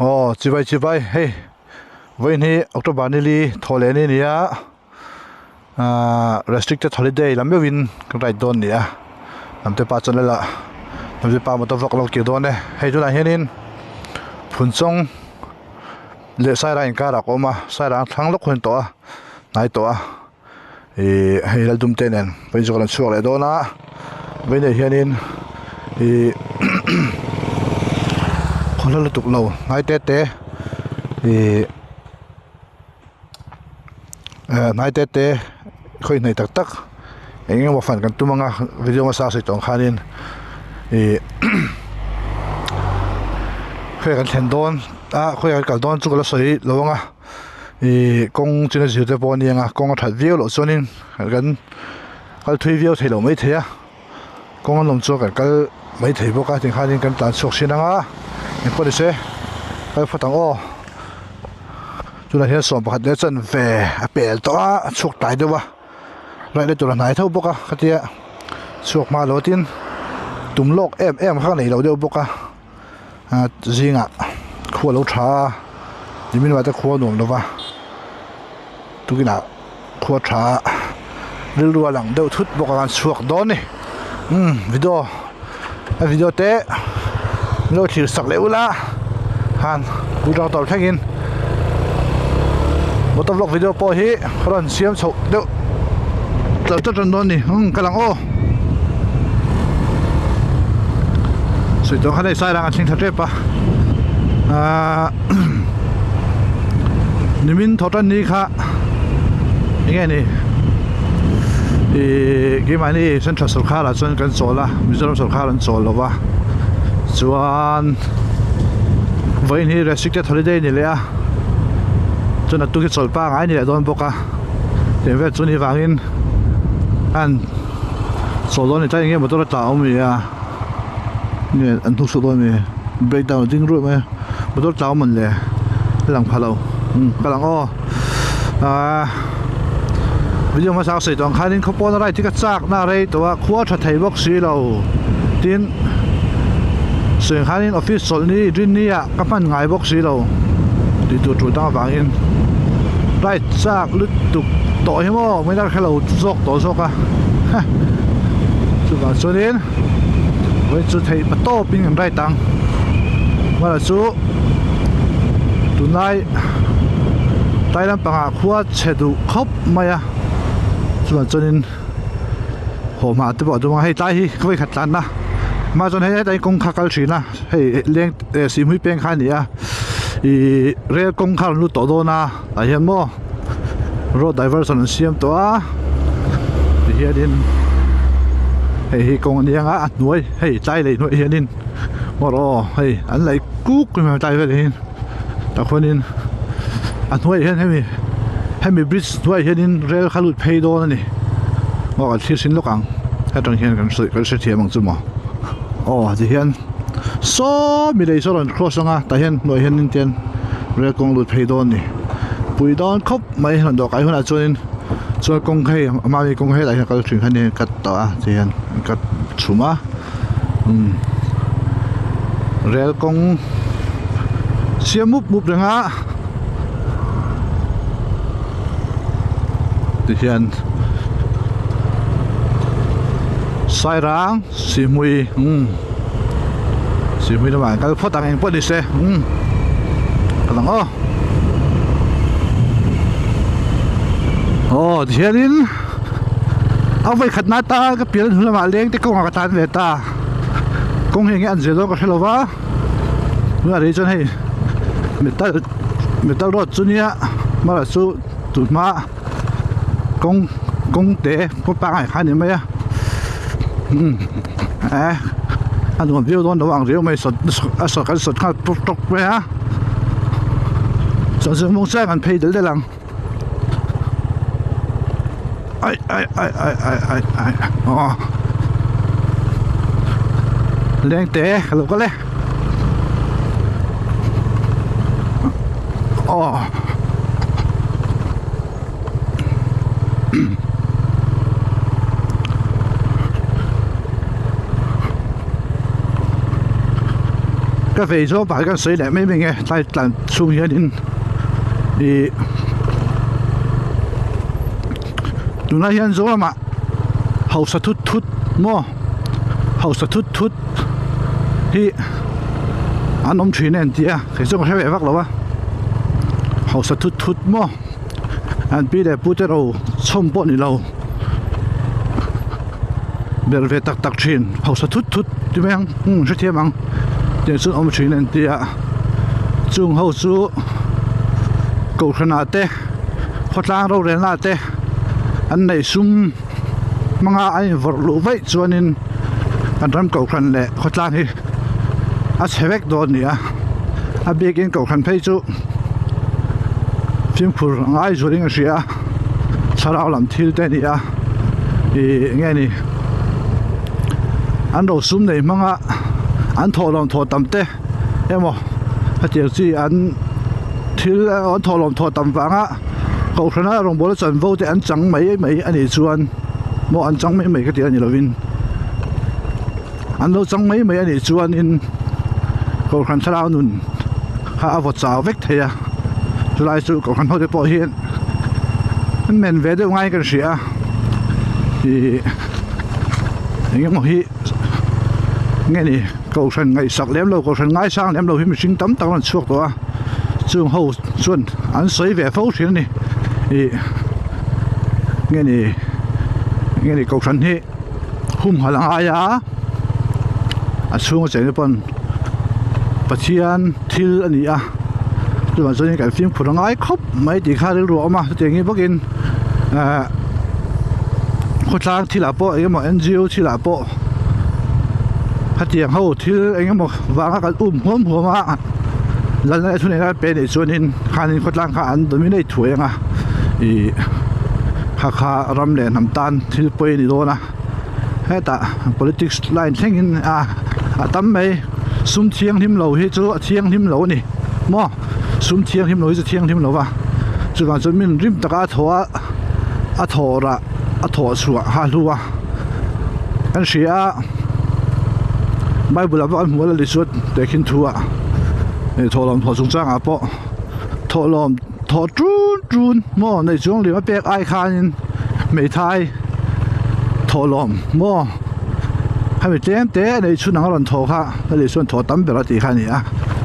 Oh, chibai, hey. Vậy ni October ni li thole ni nia. Restricted holiday lam win right don nia. Lam te pa chon la. Lam te pa mo to vlog lo ki don ne. Hey ju la hianin phun chong le sai ra in ka ra ko ma sai ra thang lo khun to a. Nai to a. Hey la dum tenen. Bai ju kan chuak le do na. Vậy ni hianin khol la tuk lo ngai te nai te khoi nei tak engeng wa fan kan tumanga video ma sa se tong khanin khoi kan thlen don khoi kan kal don chu la soi lawanga kong china ji te pon yang kong that view lo chonin kan kal thui view thelo mai theya kong lom chu kal mai thei boka ting khanin kan tan sok sinanga en pore se kai phatang o chula hian som pakhat le chan ve a pel to a chuk tai dewa rai le tura nai thau boka khatia chuk ma lo tin tumlok em kha nei lo deu boka zinga khuwa lo tha dimin wa ta khuwa nom lova tukina khuwa tha ril ruwa lang deu thut boka kan chuak don ni video te lo thir sak le ula han ku tang tol thangin motovlog video po hi ron siam chho deu tla tan don ni kalang o sui tong khanai sai rang thing thatre pa nimin thotan ni kha nge ni cái máy này central sarkar là chuyên cần số là Mizoram sarkar là số là va chuan với ni restricted holiday này lẽ cho nên tôi cái số pa ngay này don boka thì về chỗ này vangin an số đó này tại nghe một tôi tạo mi nè anh thu số đó mi breakdown tiếng rồi mà một tôi tạo mình lẽ làm phá lâu cái làm o video mà sao sợi tông khai đến couple này thì cái chắc na đây tụi khua thật thầy bác sĩ lâu tin sợi khai đến office này riêng này các bạn ngài bác sĩ lâu thì tụi chúng ta vàng in right chắc lướt tục tội hiếm không mấy ta khai lâu dọc tội dọc tụi bạn cho đến với tụi thầy bắt to pin làm right tăng mà là số tụi này tay làm bằng khua chế độ khóc mày cho nên hồ mà tôi bảo tôi mà hay tay hi không phải khát tan na mà cho nên tay công khắc cái na hay liên sim huy pen khai nè re công khắc lu tổ đô na tại hiện mo road diversion sim to thì hiện đến hay công anh á nuôi hay tay này nuôi hiện đến mà rồi hay anh lại cút cái mà tay về đến ta khuyên đến anh nuôi hiện hay mi bridge nuôi hiện đến rail khalut pay đô này mà cái thiết sinh lúc ăn hay trong hiện cái sự thiệt bằng chút mà thì hiện số mi đây số lần cross nga tại hiện nuôi hiện tiền rail công lut pay đô này bùi đón khóc mấy lần đó cái hôm nào cho công khai mà mi công khai tại hiện cái chuyện này cắt tỏ thì hiện cắt chủ mà rail công xiêm múp được á hiện sai rang xì mùi đó mà cái phát tăng anh bớt đi xe cái thằng hiện in ông vậy khát nát ta cái biển là mà lên cái công học tan về ta công hiện anh dễ đó có thể là vá nữa đấy cho này người ta rót chút nhá mà là số tụt má công tế có ba ngày khai niệm mấy anh còn video đó nó bằng riêu mày sọt cái sọt khai trục vậy hả sọt mông xe anh pay đến đây lằng ai lên tế lúc có lên cái về số phải cái sấy lại mấy mình nghe tay làm xuống here đến thì tụi nó hiện số mà hậu sát thút mò hậu sát thút thì anh ông chuyện này thì cái số cái về vác đâu á hậu sát thút mò anh biết để bút đâu xông bọn đi lâu để về tắc chuyện hậu sát thút thì mấy anh sẽ thêm ăn để số ông chuyện này thì chung hậu số cầu khăn ate phát lang đâu đến ate anh này sum mang ai vợ lũ vậy cho nên anh làm cầu khăn lệ phát lang thì sẽ vét đồ nè biết cái cầu khăn phải chú phim phur ai rồi những cái gì sao đâu làm thiếu thế nè thì nghe nè anh đầu sum này mang anh thò tầm thế em à cái gì anh thiếu anh thò tầm vàng á cầu khăn á rong bố chân vô thì anh trắng mấy anh ấy chuan mua anh trắng mấy cái tiền như là vin anh đâu trắng mấy anh ấy chuan in cầu khăn sao nụn ha vật giáo vết thế à rồi lại sự cầu khăn thôi để bỏ hiện mình về được ngay cái gì à thì những cái gì nghe nè cầu khăn ngày sạc lém lâu cầu khăn ngay sang lém lâu thì mình sinh tắm tao là suốt đó trường hậu xuân anh sấy về phẫu chuyện này thì nghe nè cầu khăn thế hùng hà là ai á xuống cái này bọn bát thiên thil anh à rồi mà cho nên cái phim phụ nữ ai khóc mấy thì khai được rồi mà tiếng như bắc kinh hốt lang thil là bộ anh mà NGO thil là bộ phát triển hậu thil anh mà vàng cái hôm mà lần này thôi này bên này cho nên khai nên hốt lang khai anh tụi mình đây thuê à thì khai ram lên nằm tan thil bơi đi đâu na hết ta politics line thinking tấm mấy sum thiêng thêm lâu hết chỗ thiêng thêm lâu nè mò sum thiêng thêm lâu chứ thiêng thêm lâu va chứ còn cho mình rim tắc thọ sủa ha lua anh xia Bible là anh mua là lịch sử để kinh thua thọ lòng thọ trung trang à po thọ lòng thọ trun mò này chúng liền bẹc ai khan mấy thái thọ lòng mò hay bị té này chút nào lần thọ ha này chút thọ tắm bẹt thì khai nè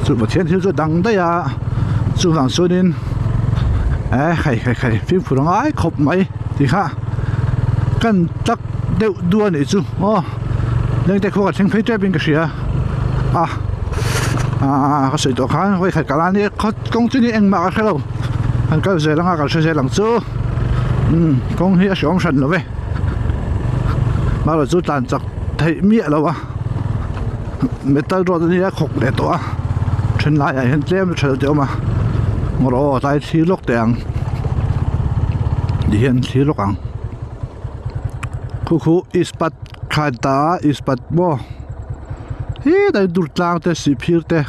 chút một thiên chút đắng đấy à chút nào số nên khai phim phụ nữ ai khóc mấy thì ha cần chắc đều đua này chú nên để khoa sinh phế chế bên cái gì có sự tổ kháng với khai cả lan đi có công ty anh mà cái đâu anh cái gì là cái gì làm chú công ty sống sẵn rồi mà là chú tàn chắc thấy miệng đâu metal rồi thì khóc để tổ trên lại hiện trên chơi tiêu mà ngồi tại thi lốc đèn đi hiện thi lốc ăn khu ispat khata ispat mo hi dai dur tlang te si phir te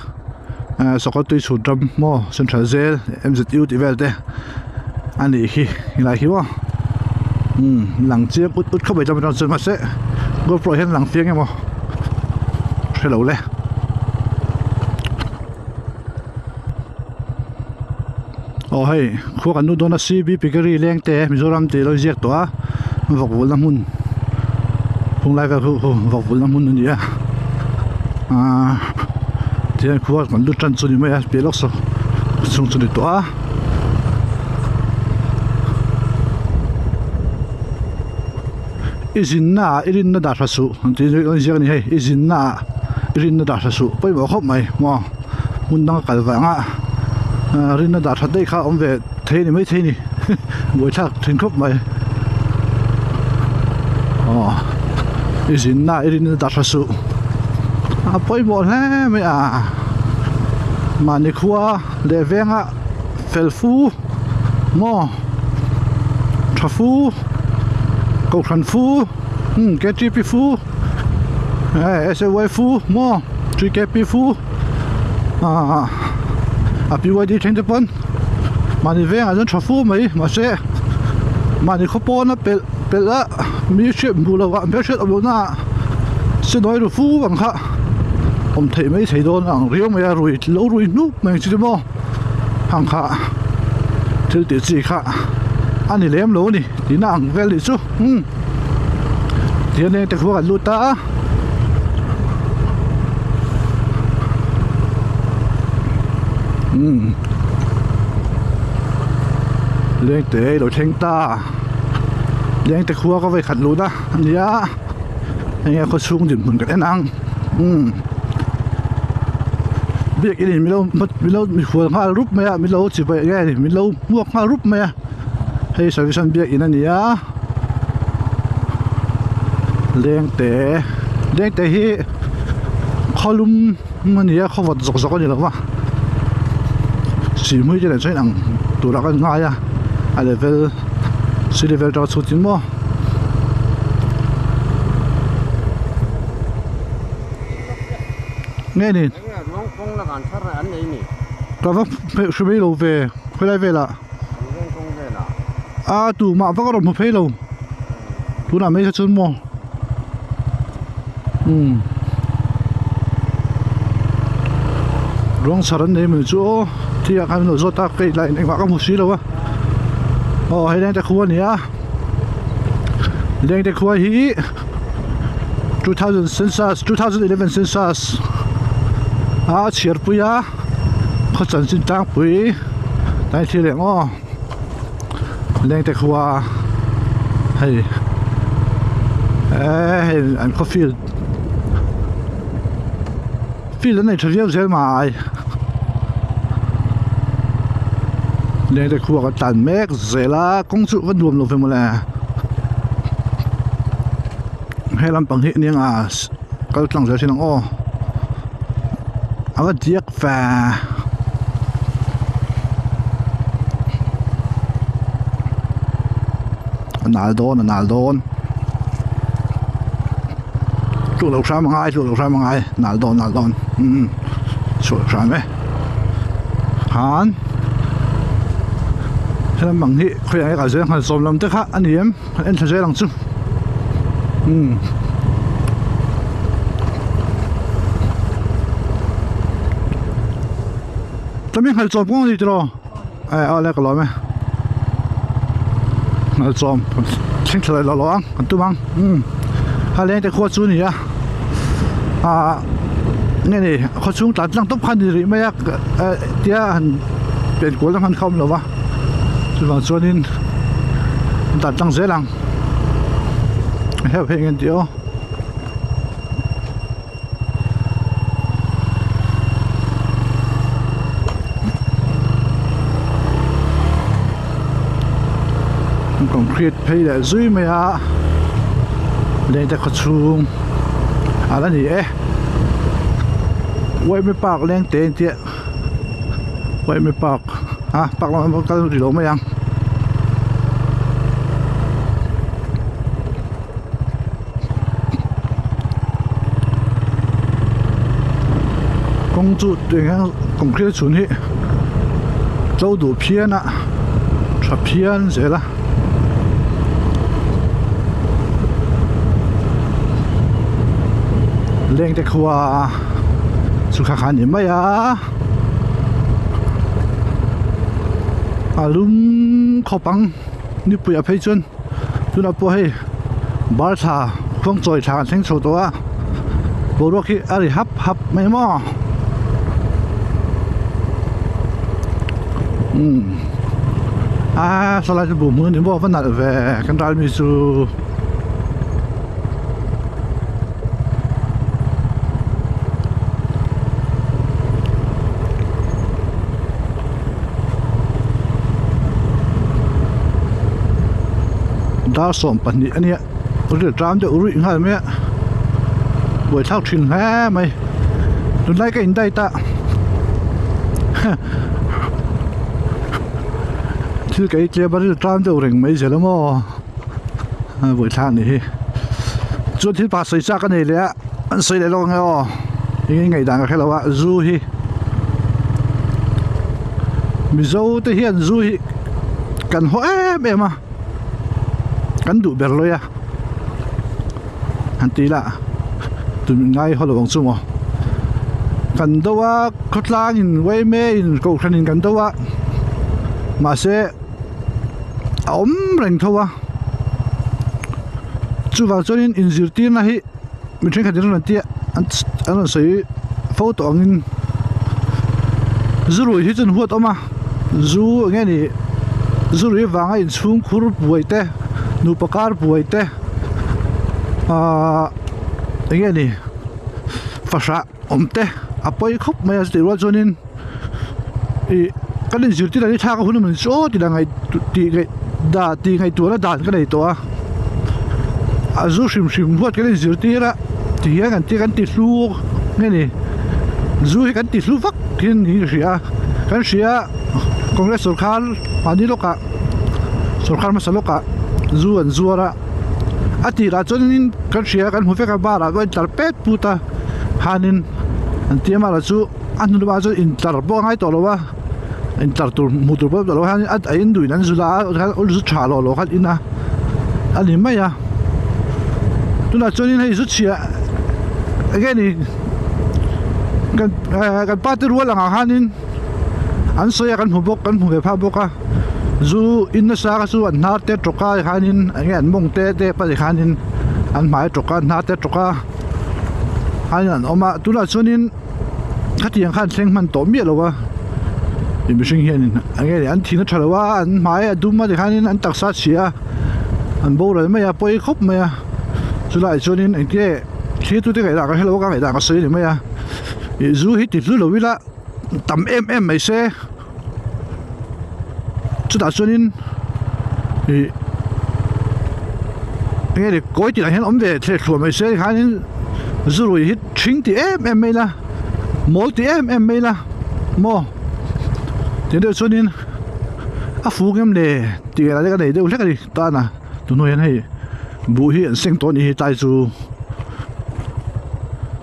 sokotui sudram mo central jail MZU ti vel te ani hi lai hi wa lang chiam ut khabai jam ron chuma se GoPro hen lang fiang mo hello le hey khu kan nu dona CB pikari leng te Mizoram te lo jek to vok vol nam hun phung lai ka khu vok vol nam hun ni thì khu kan lu tran chu ni mai pe lok so chung chu ni to izinna irinna da rasu ti lo jek ni hey izinna irinna da rasu poi bo khop mai mo mun dang kal wa nga rinna da thadai kha om ve thei ni mai thei ni boi thak thin khop mai izinna irinna da rasu poi bo le mai mani khuwa le venga felfu mo thafu cầu khăn phu cái chi pi phu sẽ quay phu mo truy cái pi phu pi quay đi trên tập quân mà đi về dân chợ phu mấy mà sẽ mà đi khó bỏ nó bể lá mi chuyện bù là vợ bé chuyện ở na sẽ nói được phu bằng khá om thei mai thei don ang riau mai rui lo rui nu mai chi mo hang kha thil ti chi kha ani lem lo ni ti na ang vel ni chu ti ne te khuwa lu ta lên tế đổi thanh ta lên tế khua có về khẩn lú đó anh nhá anh em có xuống điểm mừng cái năng biết cái này mình lâu mình khua hoa rúp mẹ mình lâu chỉ vậy nghe thì mình lâu mua hoa rúp mẹ hay sao cái biết cái này nhá lên tế hi column mình nhá không vật rọc rọc như là mà chỉ mới cái này chơi năng tụ ra cái ngay à level si level đó số chín mo nghe nè có vấp phải mấy lâu về phải lại về là à tụ mà vẫn có đồng một phê lâu tụ làm mấy cái chân mo rong sарын này mình chỗ thì cái mình rồi ta cái lại anh bảo có một xí đâu á hay đang tại khu này á đang tại khu hi 2000 census 2011 census chia bùi á có chân xin tăng bùi tại thì lẽ ngó đang tại khu hay anh có feel này thật nhiều dễ mà lên đây khu cái tàn mét dễ là công sự vẫn đuổi luôn phải một là hay làm bằng hiện nhưng cái thằng giờ xin nó cái chiếc và nál đôn chuột lộc sao mà ngay nál đôn chuột sao mấy hán thế bằng hiện khơi ấy cả dân hàng xóm làm tức khác anh em anh thấy dễ lắm chứ tao mình hàng xóm cũng gì đó ai lại cái lo mày hàng xóm chính thức là lo ăn còn tu mang hai lên để khoa chú này nghe này khoa chú đặt năng tốc hành gì mấy tia biển cố lắm hành không rồi cho nên đặt tăng dễ lắm theo hình ảnh tiêu còn create pay là dưới mày lên tại khó chung là gì quay mấy bạc lên tiền tiệt quay mấy bạc bạc là một cái gì đó mấy anh công chủ tuyển công khai chuẩn hệ châu đủ phiên chập phiên dễ là lên để qua sự khác hẳn những mấy lung khó bằng như bây giờ phải chân chúng ta bỏ hay bảo thà không chơi thà thành số đó bộ đồ khi đi hấp mấy mò sau lại bộ mưa thì bỏ vẫn là về căn ra mi su đã sổm bẩn nhỉ anh ạ, rồi trám cho uri ngay mấy buổi thao thuyền hả mày, đừng lấy cái in đây ta, chứ cái kia bắt được trám cho rình mấy giờ lắm mà, buổi thao này, chút thì bà xây ra cái này đấy, anh xây lại lo nghe những ngày đang cái là du hi, mình dâu tới hiện du hi, cần hỏi em mà. Kan du ber loya han ti la tu ngai holo bang chu mo kan dowa khotlang in wei me in ko khanin kan dowa ma se om reng thowa chu wang chonin in zirtir na hi mi theng khadir na tia an sei photo angin zuru hi chen huat oma zu nge ni zuru wanga in chung khur buaite nu pakar buaite nge ni fasha omte apoi khop mai as tirwa chonin I kalin zirtir ani thaka hunum ni cho ti da ngai ti ngai tu na dan ka nei to a azu shim huat kalin zirtira ti kan ti hlu nge ni zu hi kan ti hlu vak kin ni ria kan ria Congress sarkar pani loka sarkar masaloka zu an zuara ati ra chonin kan ria kan hufe ka bara wa tar pet puta hanin an tiama la chu an nu ba chu in tar bo ngai to lo wa in tar tur mutur bo lo hanin at ain duin an zula ol zu tha lo khat ina ani maya tuna chonin hei zu chia again kan patir wala nga hanin an soya kan hubok kan huwe pha boka zu inna sa ka su an na te troka hanin an mong te pa hanin an mai troka na te troka hanin oma tula chunin khatiang khan thleng man to mi lowa imishing hianin again an thina thalawa an mai aduma de hanin an taksa chia an bora maya poi khop maya chula chunin engke thi tu te ga ka hello ka ga sei ni maya zu hi ti lu wila tam mai se chu da chunin nge de koi ti la hen om ve the thlo mai se hanin zu ru hi thing ti mai la mo ti mai la mo ti de chunin a fu ngem le ti ga le ka nei de u le ka ni ta na tu no hen hei bu hi an seng to ni hi tai chu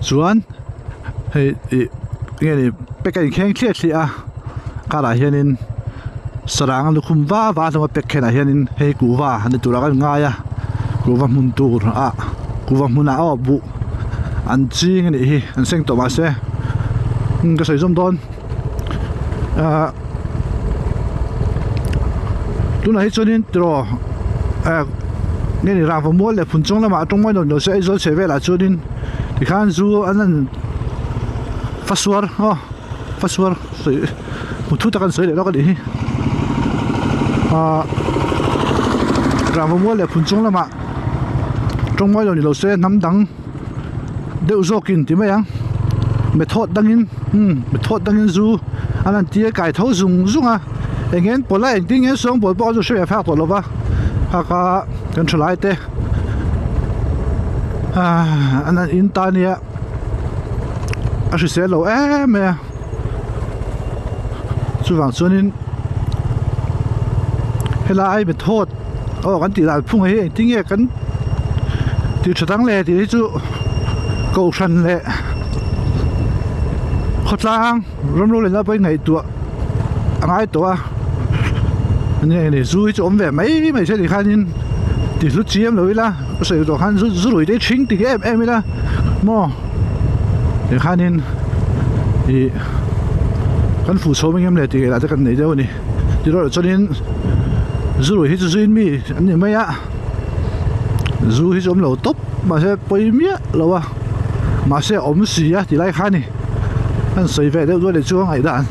chuan hei nge ni pekai kheng thlia kala hianin sarang lu khum wa lo pek khena hianin hei kuwa han tura ka nga ya kuwa mun tur a kuwa mun a bu an ching ni hi an seng to ma se ka sei zom don tuna hi chonin tro nge ni ra mo le phun chong la ma tong mai no se zo se ve la chonin ti khan zu anan faswar sei mutu ta kan sei le ka ni ramo mo le phun chong lama tong mai lo ni lo se nam dang deu zokin ti mai yang method dangin zu anan tia kai tho zunga engen pola engting en song bol bo zo se fa to lo ba ha ka kan thlai te anan intania a se lo me chu wang chunin hela ai method kan ti la phung he ting e kan ti chatang le ti chu ko shan le khotlang rom lo le na pai ngai tu angai to a ne zu chu om ve mai se ti khanin ti lu chiam lo ila se to khan zu roi de ching ti em ila mo ti khanin i kan fu so mengem le ti la ta kan nei de ni ti ro chonin zu hi chu in mi ani maya zu hi som lo top ma se poi mi lo wa ma se om si ya ti lai khani an sei ve de do le chu ngai dan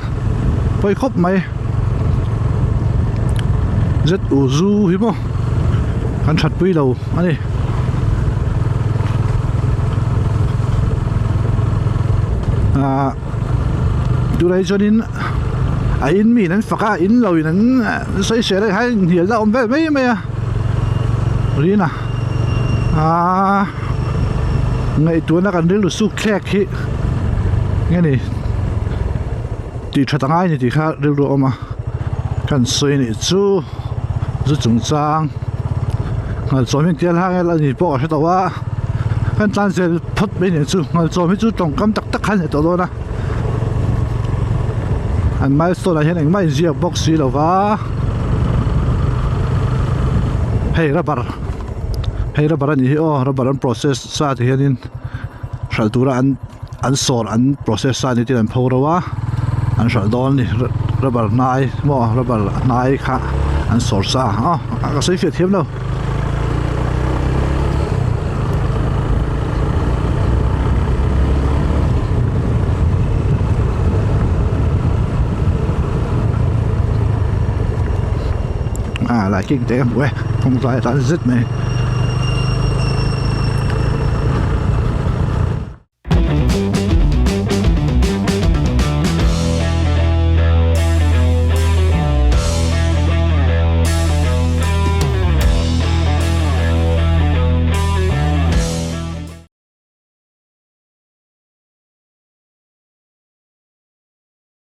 poi khop mai zet u zu hi mo kan that pui lo ani tu lai chonin in mi nan faka in lo nan sai se le hai hial da om ve mai rina ngai tu na kan rilu su khlek hi nge ni ti thatangai ni ti kha rilu oma kan soi ni chu zu chung chang ngal choming tel ha la ni po ha tawa kan tan sel phot be ni chu ngal chomi chu tong kam tak khan to do na an milestone hian eng mai zia box si lova hei rubber ani hi rubber an process sa ti hianin hral tura an sor an process sa ni tin an pho rawa an hral don ni rubber nai mo rubber nai kha an sor sa ka sei fe thiam lo lại kinh tế em quê không phải ta rất mày